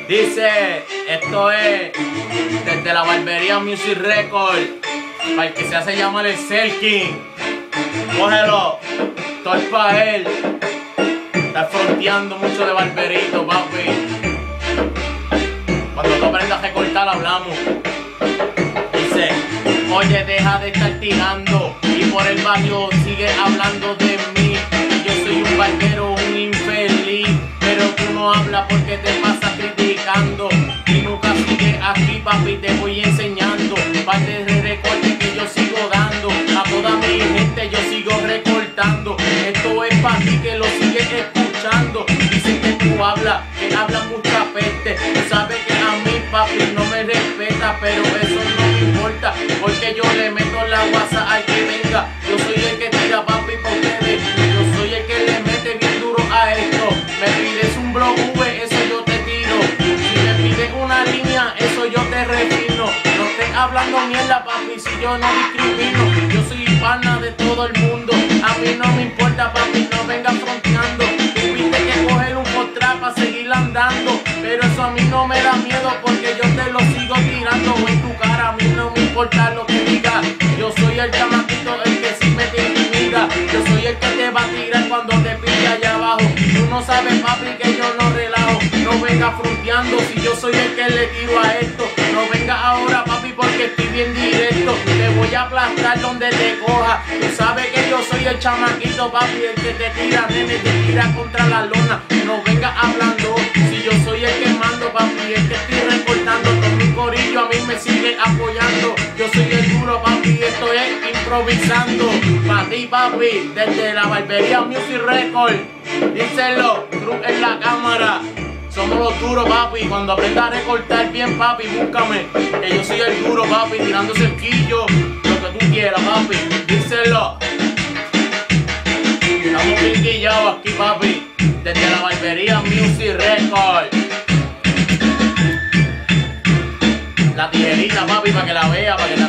Dice, esto es desde la barbería Music Record, para el que se hace llamar el Selking. Cógelo, todo es pa' él. Está fronteando mucho de barberito, papi. Cuando tú aprendas a recortar hablamos. Dice, oye, deja de estar tirando y por el barrio sigue hablando de mí. Yo soy un barbero, un infeliz, pero tú no hablas porque te pasas criticando y nunca sigues aquí, papi, te voy enseñando parte de recortes que yo sigo dando a toda mi gente, yo sigo recortando. Esto es para ti que lo sigues escuchando. Dicen que tú hablas, que hablas mucha peste. Tú sabes que a mí, papi, no me respeta, pero eso no me importa, porque yo le meto la guasa al que venga. Yo soy el que tira, papi, pa' ustedes. Yo soy el que le mete bien duro a esto. Me pides un blog V, eso yo te tiro. Si me pides una línea, eso yo te refino. No estés hablando mierda, papi, si yo no discrimino. Yo soy pana de todo el mundo. A mí no me importa, papi, no vengas fronteando. Tuviste que coger un contrato para seguir andando, pero eso a mí no me da miedo, porque yo te lo sigo tirando en tu cara. A mí no me importa lo que digas. Yo soy el chamaquito, el que sí me te intimida. Yo soy el que te va a tirar cuando te pille allá abajo. Tú no sabes, papi, que yo no relajo. No vengas fronteando si yo soy el que le tiro a esto. No vengas ahora, papi, porque estoy bien directo. Te voy a aplastar donde te coja. Tú sabes que yo soy el chamaquito, papi, el que te tira, nene, te tira contra la lona. No vengas hablando si yo soy el que mando, papi, el que estoy recortando. Todo mi corillo a mí me sigue apoyando. Yo soy el duro, papi, esto es improvisando. Pa' ti, papi, desde la barbería Music Record. Díselo, Cruz en la cámara. Somos los duros, papi. Cuando aprendas a recortar bien, papi, búscame. Que yo soy el duro, papi, tirando cerquillo. Lo que tú quieras, papi. Díselo. Estamos bien guillados aquí, papi. Desde la barbería Music Record. La tijerita, papi, para que la vea, para que la